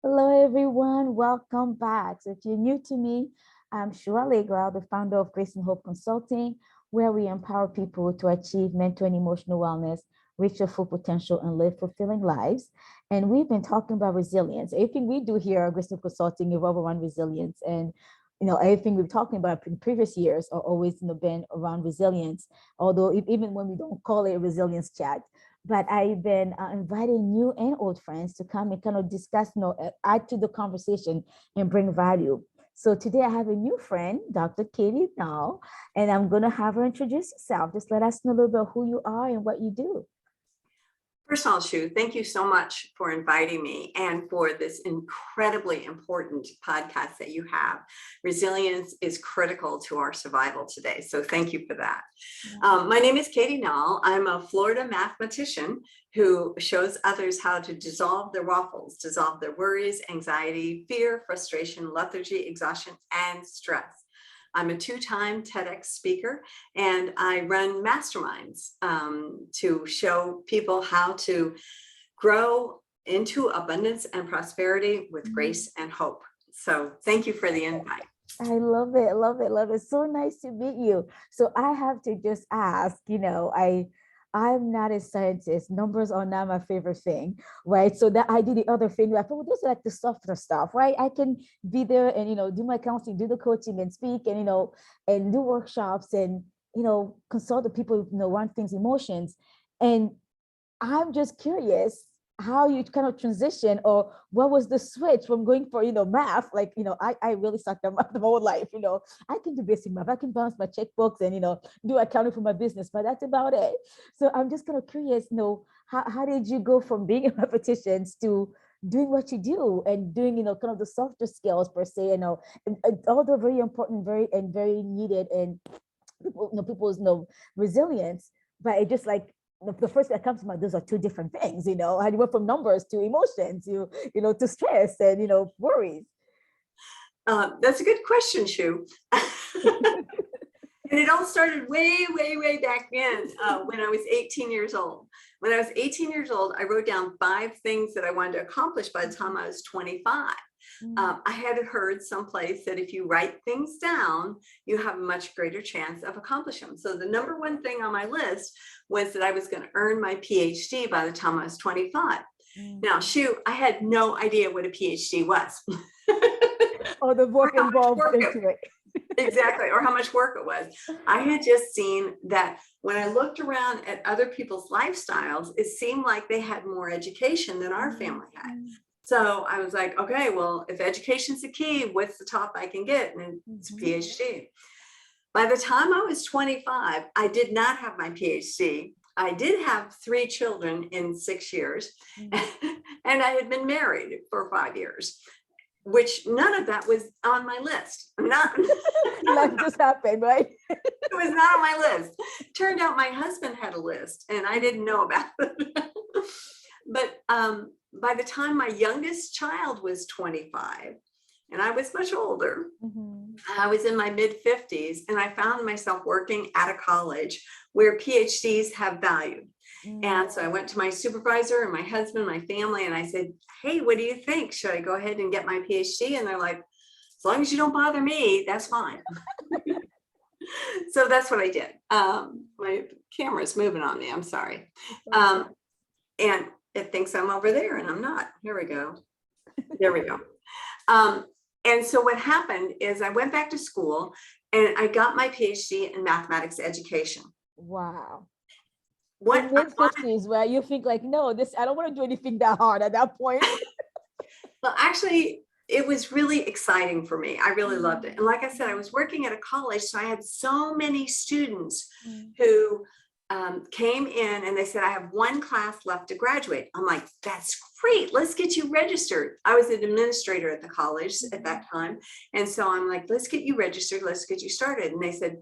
Hello, everyone. Welcome back. So if you're new to me, I'm Shua Allegra, the founder of Grace and Hope Consulting, where we empower people to achieve mental and emotional wellness, reach their full potential, and live fulfilling lives. And we've been talking about resilience. Everything we do here at Grace and Hope Consulting revolves around resilience. And everything we've talking about in previous years are always been around resilience, although even when we don't call it a resilience chat. But I've been inviting new and old friends to come and kind of discuss, add to the conversation and bring value. So today I have a new friend, Dr. Katie Nall, and I'm going to have her introduce herself. Just let us know a little bit who you are and what you do. First of all, Shu, thank you so much for inviting me and for this incredibly important podcast that you have. Resilience is critical to our survival today, so thank you for that. My name is Katie Nall. I'm a Florida mathematician who shows others how to dissolve their waffles, dissolve their worries, anxiety, fear, frustration, lethargy, exhaustion, and stress. I'm a two-time TEDx speaker, and I run masterminds to show people how to grow into abundance and prosperity with grace and hope. So thank you for the invite. I love it, love it, love it. So nice to meet you. So I have to just ask, I'm not a scientist. Numbers are not my favorite thing, right? So that I do the other thing. Like, oh, those are like the softer stuff, right? I can be there and, do my counseling, do the coaching and speak and, and do workshops and, consult the people, run things, emotions. And I'm just curious how you kind of transition, or what was the switch from going for, math? Like, I really sucked at math my whole life, I can do basic math, I can balance my checkbooks and, do accounting for my business, but that's about it. So I'm just kind of curious, how did you go from being a mathematician to doing what you do and doing, kind of the softer skills per se, and all the very important, very needed, and people's resilience, but it just like, the first thing that comes to mind, those are two different things, how you went from numbers to emotions, to stress and, worries. That's a good question, Shu. And it all started way, way, way back then when I was 18 years old. When I was 18 years old, I wrote down 5 things that I wanted to accomplish by the time I was 25. I had heard someplace that if you write things down, you have a much greater chance of accomplishing them. So the number one thing on my list was that I was going to earn my Ph.D. by the time I was 25. Now, Shu, I had no idea what a Ph.D. was. Oh, the work involved into it. Exactly, or how much work it was. I had just seen that when I looked around at other people's lifestyles, it seemed like they had more education than our family had. So I was like, okay, well, if education's the key, what's the top I can get? And it's PhD. By the time I was 25, I did not have my PhD. I did have 3 children in 6 years, and I had been married for 5 years, which none of that was on my list. Life just happened, right? It was not on my list. Turned out my husband had a list, and I didn't know about it. But by the time my youngest child was 25, and I was much older, I was in my mid-50s, and I found myself working at a college where PhDs have value. And so I went to my supervisor and my husband, my family, and I said, hey, what do you think? Should I go ahead and get my PhD? And they're like, as long as you don't bother me, that's fine. So that's what I did. My camera's moving on me. I'm sorry. And it thinks I'm over there and I'm not. Here we go. There we go. And so what happened is I went back to school and I got my PhD in mathematics education. Wow. What in mid-50s, where you think like, no, I don't want to do anything that hard at that point. Well, actually, it was really exciting for me. I really loved it. And like I said, I was working at a college, so I had so many students who came in and they said, I have 1 class left to graduate. I'm like, that's great. Let's get you registered. I was an administrator at the college at that time. And so I'm like, let's get you registered. Let's get you started. And they said,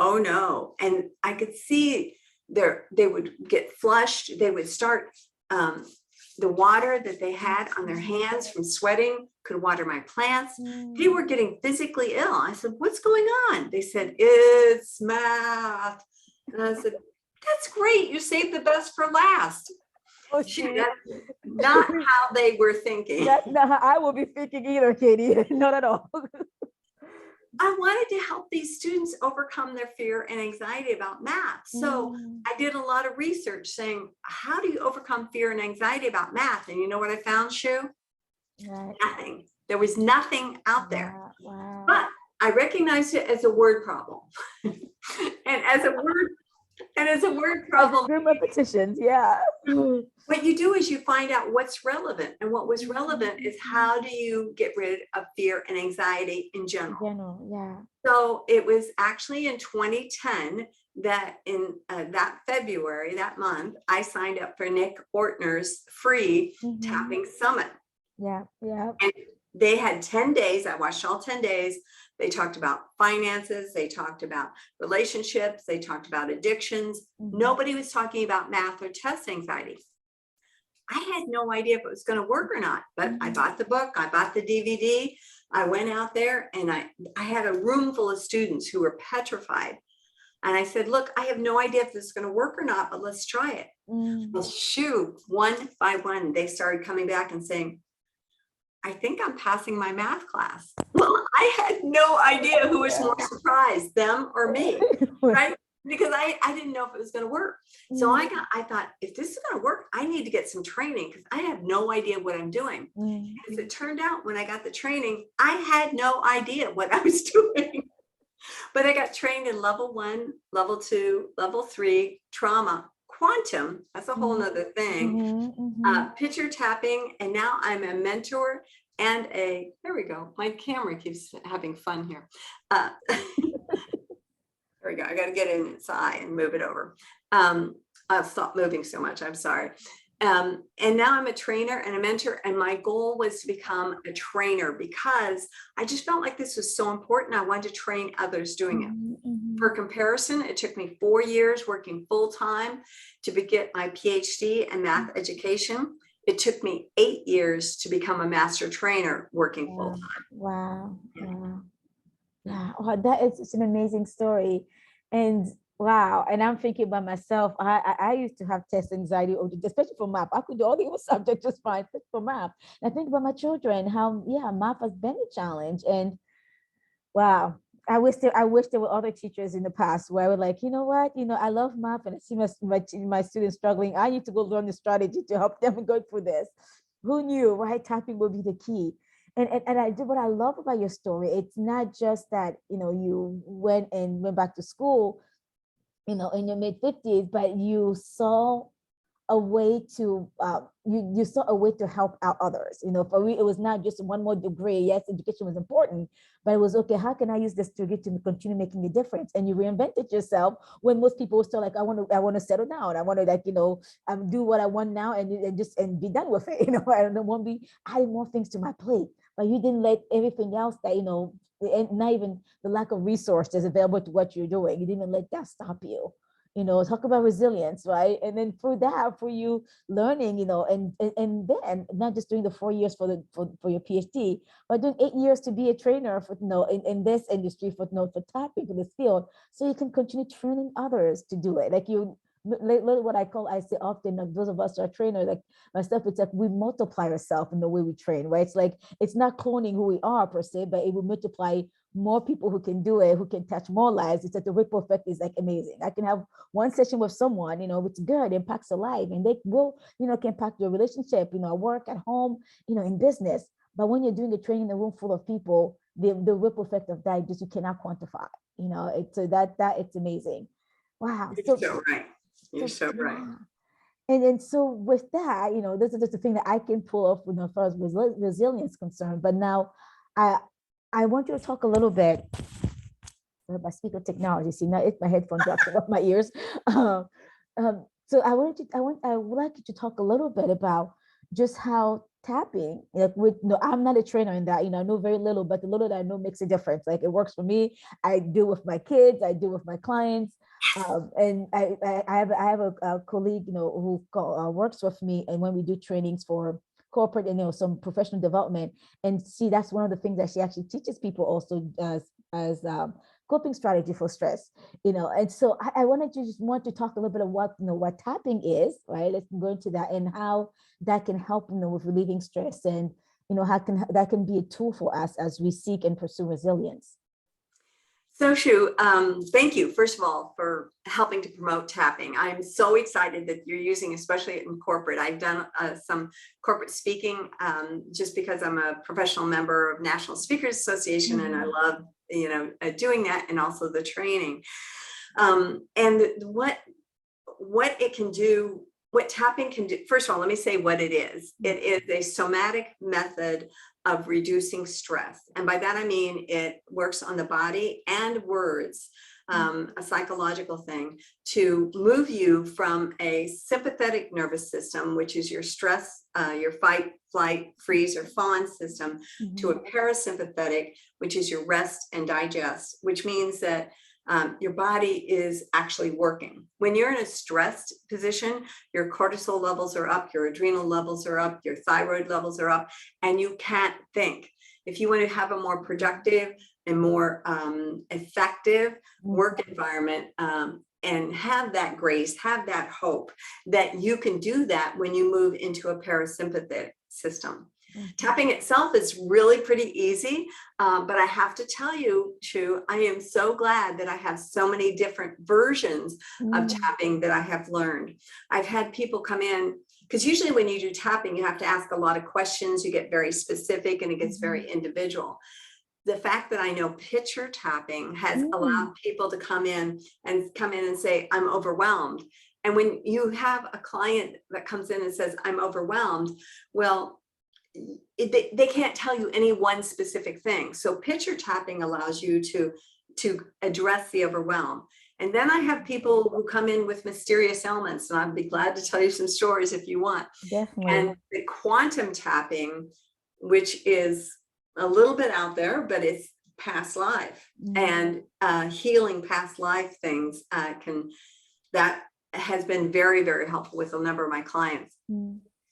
oh no. And I could see they would get flushed. They would start, the water that they had on their hands from sweating could water my plants. They were getting physically ill. I said, what's going on? They said, it's math. And I said, that's great. You saved the best for last. Oh, Shoot, not how they were thinking. That's not how I will be thinking either, Katie. Not at all. I wanted to help these students overcome their fear and anxiety about math. So I did a lot of research saying, how do you overcome fear and anxiety about math? And you know what I found, Shu? Right. Nothing. There was nothing out there. Wow. But I recognized it as a word problem. and as a word problem, Group repetitions, yeah. what you do is you find out what's relevant. And what was relevant is how do you get rid of fear and anxiety in general? Yeah. So it was actually in 2010 that in that February, that month, I signed up for Nick Ortner's free tapping summit. Yeah. And they had 10 days. I watched all 10 days. They talked about finances. They talked about relationships. They talked about addictions. Nobody was talking about math or test anxiety. I had no idea if it was going to work or not, but I bought the book. I bought the DVD. I went out there and I had a room full of students who were petrified. And I said, look, I have no idea if this is going to work or not, but let's try it. Well, shoo, one by one, they started coming back and saying, I think I'm passing my math class. Well, I had no idea who was more surprised, them or me, right? Because I didn't know if it was going to work. So I thought, if this is going to work, I need to get some training because I have no idea what I'm doing. As it turned out, when I got the training, I had no idea what I was doing. But I got trained in level 1, level 2, level 3, trauma, quantum, that's a whole nother thing, picture tapping, and now I'm a mentor and there we go, my camera keeps having fun here. There we go, I got to get in its eye and move it over. I'll stop moving so much, I'm sorry. And now I'm a trainer and a mentor, and my goal was to become a trainer because I just felt like this was so important. I wanted to train others doing it. For comparison, it took me 4 years working full-time to get my PhD in math education. It took me 8 years to become a master trainer working full-time. Wow. Yeah. Oh, it's an amazing story. And wow. And I'm thinking about myself. I used to have test anxiety, especially for math. I could do all the other subjects just fine, but for math. And I think about my children, how math has been a challenge. And wow, I wish there were other teachers in the past where I was like, you know what, I love math and I see my students struggling. I need to go learn the strategy to help them go through this. Who knew, right? Tapping would be the key. And I do what I love about your story. It's not just that, you went back to school, in your mid-50s, but you saw a way to you saw a way to help out others. For me, it was not just one more degree. Yes, education was important, but it was okay, how can I use this degree to continue making a difference? And you reinvented yourself when most people were still like, I want to settle down. I want to do what I want now and be done with it. I don't want to be adding more things to my plate. But you didn't let everything else that, and not even the lack of resources available to what you're doing. You didn't even let that stop you. Talk about resilience, right? And then through that, for you learning, and then not just doing the 4 years for your PhD, but doing 8 years to be a trainer for in this industry for tapping for this field, so you can continue training others to do it. Like what I say often, like those of us who are trainers, like myself, it's like we multiply ourselves in the way we train, right? It's like it's not cloning who we are per se, but it will multiply more people who can do it, who can touch more lives. It's like the ripple effect is like amazing. I can have one session with someone, it's good, impacts a life, and they will, can impact your relationship, at work, at home, in business. But when you're doing a training in a room full of people, the ripple effect of that just you cannot quantify. It's it's amazing. Wow. You're so right. You're so right. And so with that, this is just the thing that I can pull off, as far as resilience is concerned. But now I want you to talk a little bit about speaker technology. See, now my headphone dropped off my ears. So I would like you to talk a little bit about just how tapping, like I'm not a trainer in that, I know very little, but the little that I know makes a difference. Like it works for me. I do with my kids, I do with my clients. And I have a colleague, who works with me, and when we do trainings for corporate and some professional development, and see, that's one of the things that she actually teaches people also as coping strategy for stress, and so I wanted to just want to talk a little bit of what tapping is, right? Let's go into that and how that can help, with relieving stress, and how that can be a tool for us as we seek and pursue resilience. So Shu, thank you, first of all, for helping to promote tapping. I'm so excited that you're using, especially in corporate. I've done some corporate speaking just because I'm a professional member of National Speakers Association, and I love, doing that, and also the training. And what it can do, what tapping can do, first of all, let me say what it is. It is a somatic method of reducing stress. And by that, I mean, it works on the body and words, a psychological thing, to move you from a sympathetic nervous system, which is your stress, your fight, flight, freeze, or fawn system, to a parasympathetic, which is your rest and digest, which means that your body is actually working. When you're in a stressed position, your cortisol levels are up, your adrenal levels are up, your thyroid levels are up, and you can't think. If you want to have a more productive and more effective work environment, and have that grace, have that hope, that you can do that when you move into a parasympathetic system. Tapping itself is really pretty easy, but I have to tell you, Shu, I am so glad that I have so many different versions of tapping that I have learned. I've had people come in, because usually when you do tapping, you have to ask a lot of questions, you get very specific, and it gets very individual. The fact that I know picture tapping has allowed people to come in and say, I'm overwhelmed. And when you have a client that comes in and says, I'm overwhelmed, well, they can't tell you any one specific thing. So picture tapping allows you to address the overwhelm. And then I have people who come in with mysterious ailments, and I'd be glad to tell you some stories if you want. Definitely. And the quantum tapping, which is a little bit out there, but it's past life and healing past life things that has been very, very helpful with a number of my clients.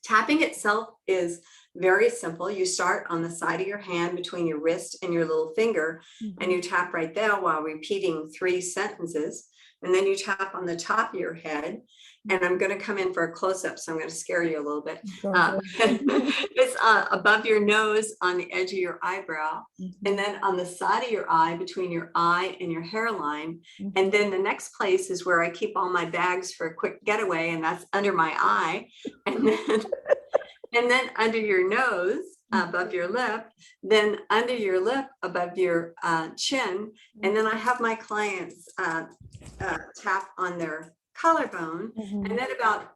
Tapping itself is very simple. You start on the side of your hand between your wrist and your little finger, and you tap right there while repeating 3 sentences. And then you tap on the top of your head. And I'm going to come in for a close-up, so I'm going to scare you a little bit. It's above your nose on the edge of your eyebrow, and then on the side of your eye between your eye and your hairline. And then the next place is where I keep all my bags for a quick getaway, and that's under my eye. And then under your nose, above your lip, then under your lip, above your chin. And then I have my clients tap on their collarbone, and then about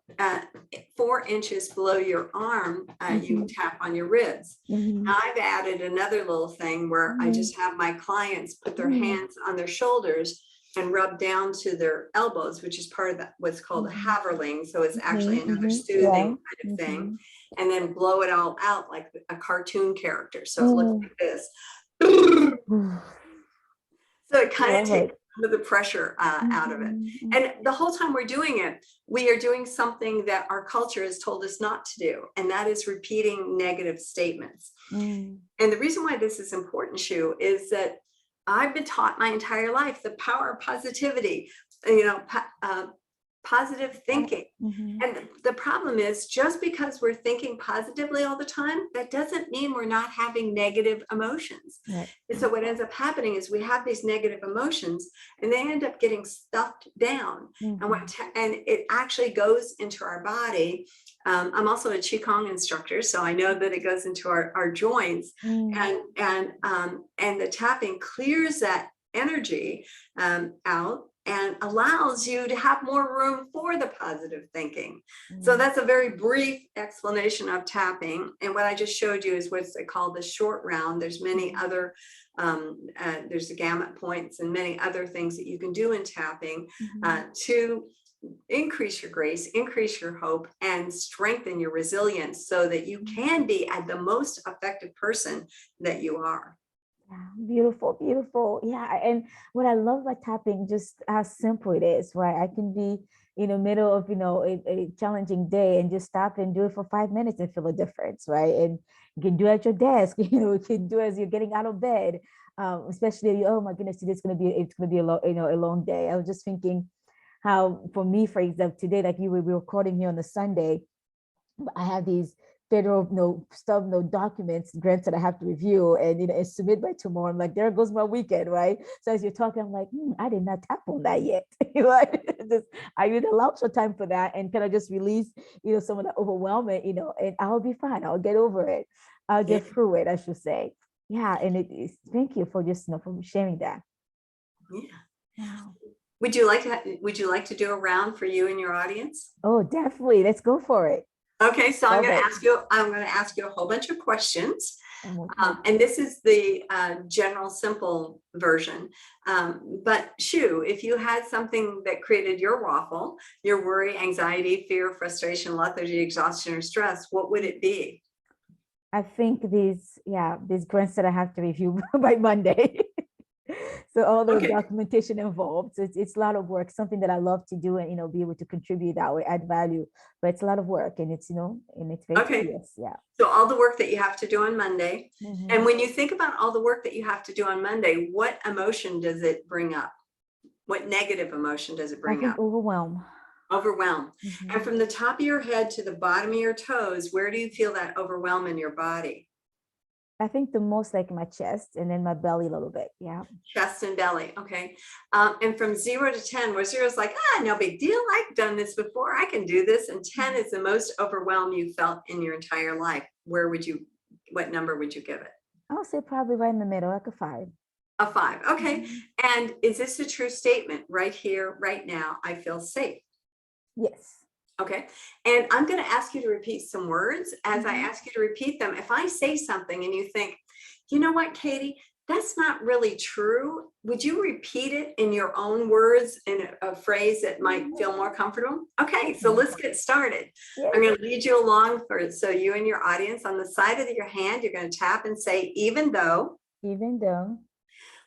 4 inches below your arm, you tap on your ribs. Now I've added another little thing where I just have my clients put their hands on their shoulders and rub down to their elbows, which is part of that, what's called a haverling. So it's actually another soothing kind of thing. And then blow it all out like a cartoon character. So it looks like this. So it kind of takes some of the pressure out of it. And the whole time we're doing it, we are doing something that our culture has told us not to do, and that is repeating negative statements. And the reason why this is important, Shu, is that I've been taught my entire life the power of positivity, positive thinking. And the problem is, just because we're thinking positively all the time, that doesn't mean we're not having negative emotions. And so what ends up happening is we have these negative emotions, and they end up getting stuffed down. And it actually goes into our body. I'm also a Qigong instructor, so I know that it goes into our joints, and the tapping clears that energy out and allows you to have more room for the positive thinking. So that's a very brief explanation of tapping. And what I just showed you is what's called the short round. There's many other, there's the gamut points and many other things that you can do in tapping to increase your grace, increase your hope, and strengthen your resilience so that you can be at the most effective person that you are. Beautiful, beautiful. Yeah. And what I love about tapping, just how simple it is, right? I can be, in the middle of, a challenging day, and just stop and do it for 5 minutes and feel a difference, right? And you can do it at your desk, you can do it as you're getting out of bed. Especially, oh my goodness, it's gonna be a long day. I was just thinking how, for me, for example, today, like you will be recording here on the Sunday, I have these federal stuff, documents, grants that I have to review and submit by tomorrow. I'm like, there goes my weekend, right? So as you're talking, I'm like, I did not tap on that yet. I need to allow some time for that, and kind of just release, some of the overwhelming, and I'll be fine. I'll get over it. I'll get through it, I should say. Yeah, and thank you for just for sharing that. Yeah. Would you like to do a round for you and your audience? Oh, definitely. Let's go for it. Okay, so I'm going to ask you a whole bunch of questions. And this is the general simple version. But Shu, if you had something that created your waffle, your worry, anxiety, fear, frustration, lethargy, exhaustion, or stress, what would it be? I think these grants that I have to review by Monday. So all the documentation involved. So it's a lot of work, something that I love to do, and be able to contribute that way, add value. But it's a lot of work, and it's and it's very tedious. Yeah. So all the work that you have to do on Monday. And when you think about all the work that you have to do on Monday, what emotion does it bring up? What negative emotion does it bring up? Overwhelm. Overwhelm. And from the top of your head to the bottom of your toes, where do you feel that overwhelm in your body? I think the most like my chest, and then my belly a little bit. Yeah. Chest and belly. Okay. And from 0 to 10, where 0 is like, no big deal. I've done this before. I can do this. And 10 is the most overwhelmed you felt in your entire life. What number would you give it? I'll say probably right in the middle, like a 5. A 5. Okay. And is this a true statement? Right here, right now, I feel safe. Yes. Okay. And I'm going to ask you to repeat some words. As I ask you to repeat them, if I say something and you think, you know what, Katie, that's not really true, would you repeat it in your own words in a phrase that might feel more comfortable? Okay, so let's get started. I'm going to lead you along so you and your audience, on the side of your hand, you're going to tap and say, even though. Even though.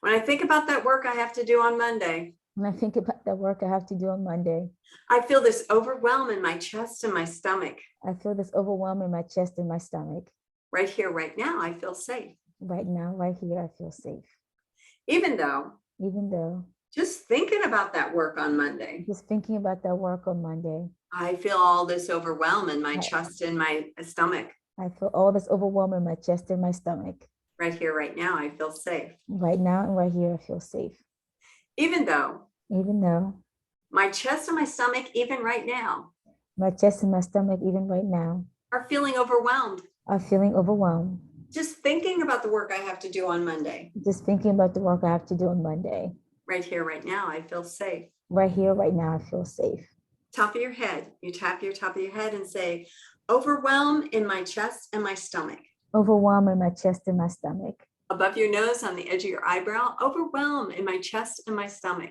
When I think about that work I have to do on Monday. When I think about the work I have to do on Monday, I feel this overwhelm in my chest and my stomach. I feel this overwhelm in my chest and my stomach. Right here, right now, I feel safe. Right now, right here, I feel safe. Even though. Just thinking about that work on Monday. I feel all this overwhelm in my chest and my stomach. I feel all this overwhelm in my chest and my stomach. Right here, right now, I feel safe. Right now and right here, I feel safe. Even though. My chest and my stomach, even right now. Are feeling overwhelmed. Just thinking about the work I have to do on Monday. Right here, right now, I feel safe. Top of your head. You tap your top of your head and say, overwhelm in my chest and my stomach. Above your nose, on the edge of your eyebrow, overwhelm in my chest and my stomach.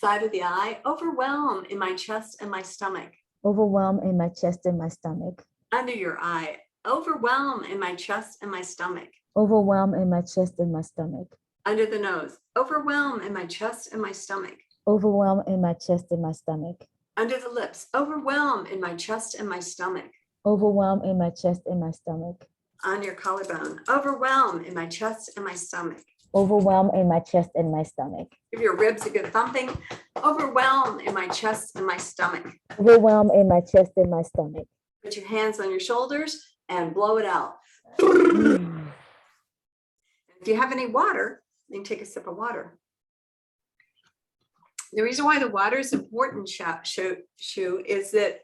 Side of the eye, overwhelm in my chest and my stomach. Under your eye, overwhelm in my chest and my stomach. Under the nose, overwhelm in my chest and my stomach. Under the lips, overwhelm in my chest and my stomach. On your collarbone, overwhelm in my chest and my stomach. Give your ribs a good thumping. Overwhelm in my chest and my stomach. Put your hands on your shoulders and blow it out. If you have any water, then take a sip of water. The reason why the water is important, Shu, is that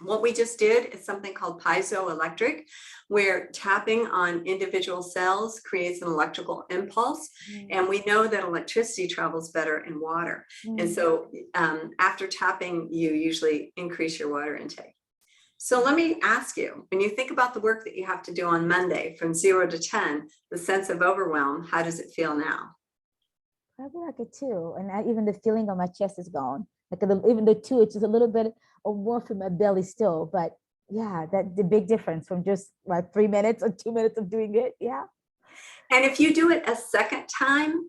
what we just did is something called piezoelectric, where tapping on individual cells creates an electrical impulse. And we know that electricity travels better in water. And so after tapping, you usually increase your water intake. So let me ask you, when you think about the work that you have to do on Monday from 0 to 10, the sense of overwhelm, how does it feel now? Probably like a 2. And even the feeling on my chest is gone. Like even the 2, it's just a little bit of warmth in my belly still. But yeah, that's the big difference from just like 3 minutes or 2 minutes of doing it. Yeah. And if you do it a second time,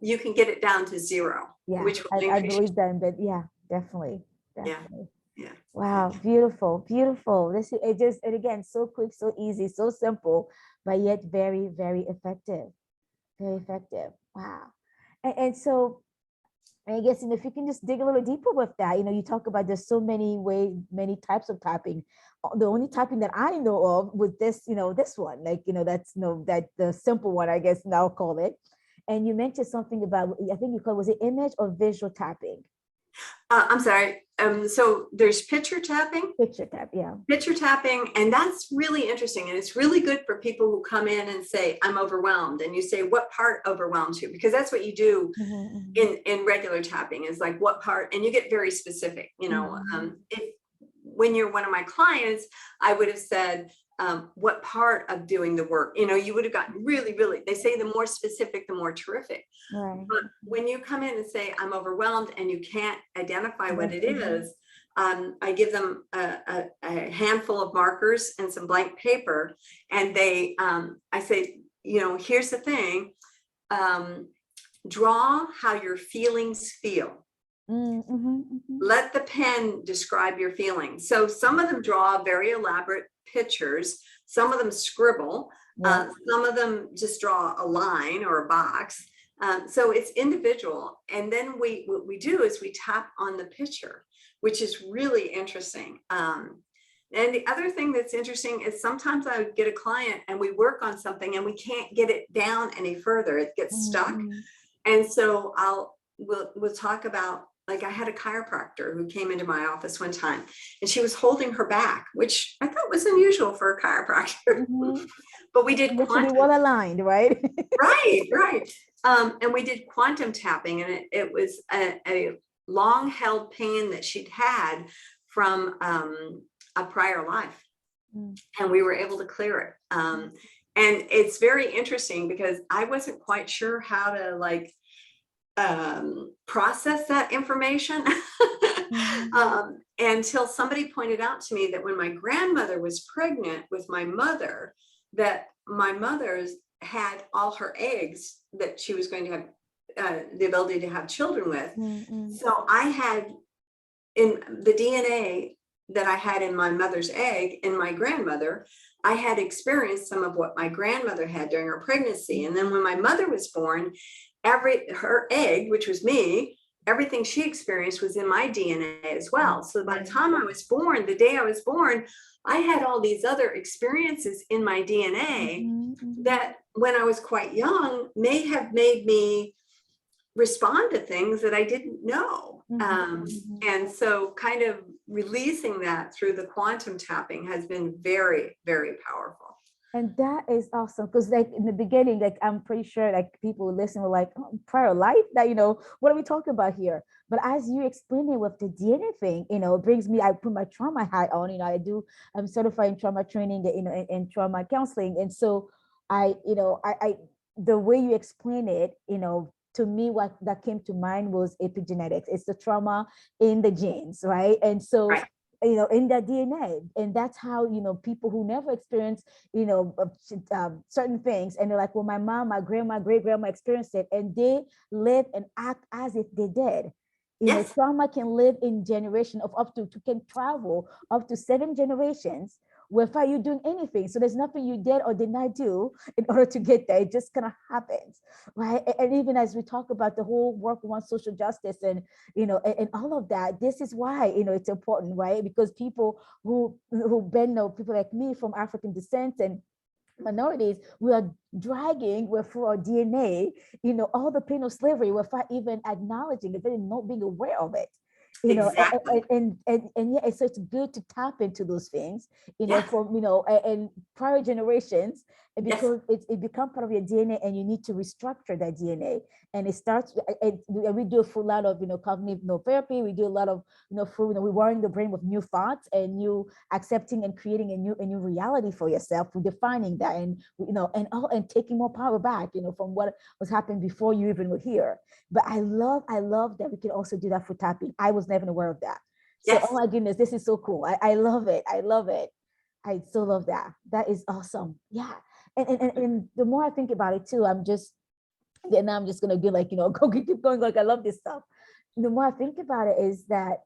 you can get it down to 0, Yeah, which will I increase. believe that, but yeah, definitely, Yeah, definitely. yeah. Wow, beautiful, beautiful. This is it just, and again, so quick, so easy, so simple, but yet very, very effective. Very effective. Wow. And so I guess, if you can just dig a little deeper with that, you talk about there's so many ways, many types of tapping. The only tapping that I know of with this, this one, like, that's that the simple one, I guess now call it. And you mentioned something about, I think you called, was it image or visual tapping? I'm sorry. So there's picture tapping. Picture tap, yeah. Picture tapping, and that's really interesting. And it's really good for people who come in and say, I'm overwhelmed. And you say, what part overwhelms you? Because that's what you do in regular tapping, is like, what part? And you get very specific. If when you're one of my clients, I would have said, what part of doing the work, you would have gotten really, really, they say the more specific, the more terrific. Right. But when you come in and say, I'm overwhelmed, and you can't identify what it is, I give them a handful of markers and some blank paper, and I say, here's the thing, draw how your feelings feel. Let the pen describe your feelings. So some of them draw very elaborate pictures, some of them scribble, some of them just draw a line or a box. So it's individual. And then what we do is we tap on the picture, which is really interesting. And the other thing that's interesting is sometimes I would get a client and we work on something and we can't get it down any further. It gets stuck. And so we'll talk about, like, I had a chiropractor who came into my office one time and she was holding her back, which I thought was unusual for a chiropractor. But we did quantum. Be well aligned, right? Right. And we did quantum tapping, and it was a long held pain that she'd had from a prior life. And we were able to clear it. And it's very interesting because I wasn't quite sure how to process that information until somebody pointed out to me that when my grandmother was pregnant with my mother, that my mother's had all her eggs that she was going to have the ability to have children with. So I had in the DNA that I had in my mother's egg in my grandmother, I had experienced some of what my grandmother had during her pregnancy. And then when my mother was born, her egg, which was me, everything she experienced was in my DNA as well. So by the time I was born, the day I was born, I had all these other experiences in my DNA that when I was quite young may have made me respond to things that I didn't know. And so kind of releasing that through the quantum tapping has been very, very powerful. And that is awesome, because like in the beginning, like I'm pretty sure like people who listen were like, oh, prior life, that what are we talking about here? But as you explain it with the DNA thing, it brings me, I put my trauma hat on, I'm certified in trauma training, in trauma counseling. And so I the way you explain it, to me, what that came to mind was epigenetics. It's the trauma in the genes, right? And so in that DNA. And that's how, people who never experienced, certain things, and they're like, well, my mom, my grandma, great grandma experienced it, and they live and act as if they did. Trauma can live in generation of can travel up to 7 generations without you doing anything. So there's nothing you did or did not do in order to get there. It just kind of happens, right? And even as we talk about the whole work on social justice and, and all of that, this is why, it's important, right? Because people who been, people like me from African descent and minorities, we are dragging through our DNA, all the pain of slavery without even acknowledging it, and not being aware of it. Exactly. And yeah, so it's good to tap into those things, from and prior generations, because it becomes part of your DNA, and you need to restructure that DNA. And it starts, we do a full lot of cognitive therapy. We do a lot of we're wiring the brain with new thoughts and new accepting and creating a new reality for yourself, defining that, and and taking more power back, from what was happening before you even were here. But I love that we can also do that for tapping. I was never aware of that. So, oh my goodness, this is so cool. I love it. I love it. I so love that. That is awesome. Yeah. And the more I think about it too, I'm just then I'm just gonna be like, go keep going. Like I love this stuff. The more I think about it is that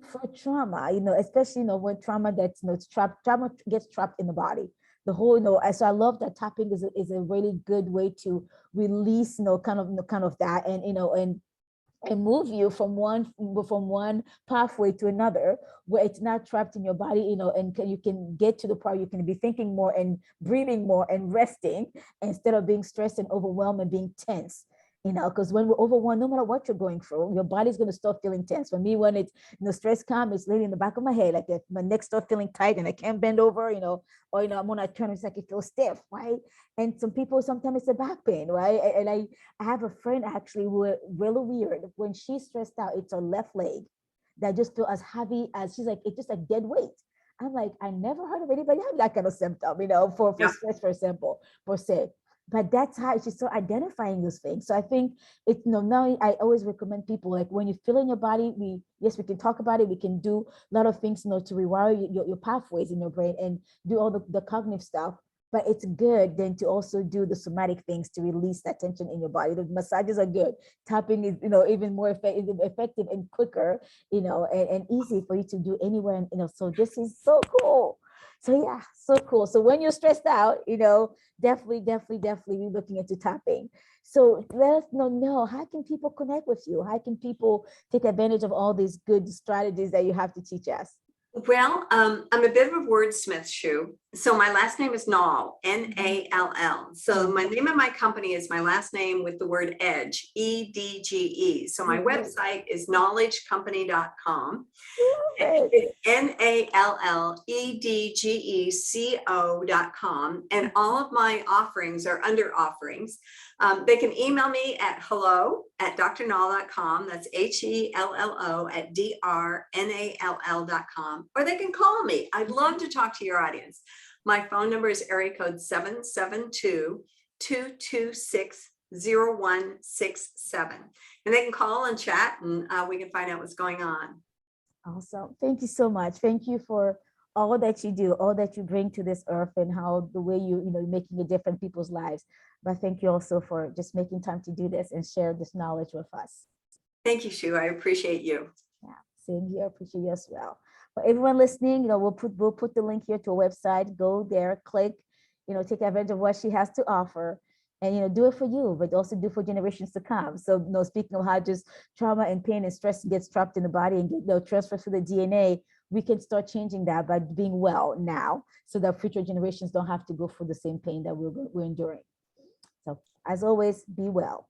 for trauma, especially, when trauma that's, it's trapped, trauma gets trapped in the body. The whole, so I love that tapping is a really good way to release, kind of that, and move you from one pathway to another, where it's not trapped in your body, and you can get to the part you can be thinking more and breathing more and resting, instead of being stressed and overwhelmed and being tense. Because when we're overwhelmed, no matter what you're going through, your body's going to start feeling tense. For me, when it's, stress comes, it's laying in the back of my head, like if my neck starts feeling tight and I can't bend over, or I'm on a turn, it's like it feels stiff, right? And some people, sometimes it's a back pain, right? And I have a friend actually who really weird. When she's stressed out, it's her left leg that just feel as heavy as, she's like, it's just a dead weight. I'm like, I never heard of anybody have that kind of symptom, for Yeah. stress, for example, per se. But that's how she's still identifying those things. So I think it, now I always recommend people, like, when you feel in your body, we can talk about it. We can do a lot of things, to rewire your pathways in your brain and do all the cognitive stuff. But it's good then to also do the somatic things to release that tension in your body. The massages are good. Tapping is, even more effective and quicker, and easy for you to do anywhere. And, so this is so cool. So yeah, so cool. So when you're stressed out, definitely be looking into tapping. So let us know, how can people connect with you? How can people take advantage of all these good strategies that you have to teach us? Well, I'm a bit of a wordsmith, Shu. So my last name is Nall, Nall. So my name of my company is my last name with the word edge, EDGE. So my website is knowledgecompany.com. NALLEDGECO.com. And all of my offerings are under offerings. They can email me at hello@drnall.com. That's HELLO@DRNALL.com. Or they can call me. I'd love to talk to your audience. My phone number is area code 772-226-0167. And they can call and chat, and we can find out what's going on. Awesome. Thank you so much. Thank you for all that you do, all that you bring to this earth, and how the way you're making a difference in people's lives. But thank you also for just making time to do this and share this knowledge with us. Thank you, Shu. I appreciate you. Yeah, same here. Appreciate you as well. For everyone listening, we'll put the link here to a website. Go there, click, take advantage of what she has to offer. And do it for you, but also do for generations to come. So, speaking of how just trauma and pain and stress gets trapped in the body and get transferred through the DNA, we can start changing that by being well now, so that future generations don't have to go through the same pain that we're enduring. So, as always, be well.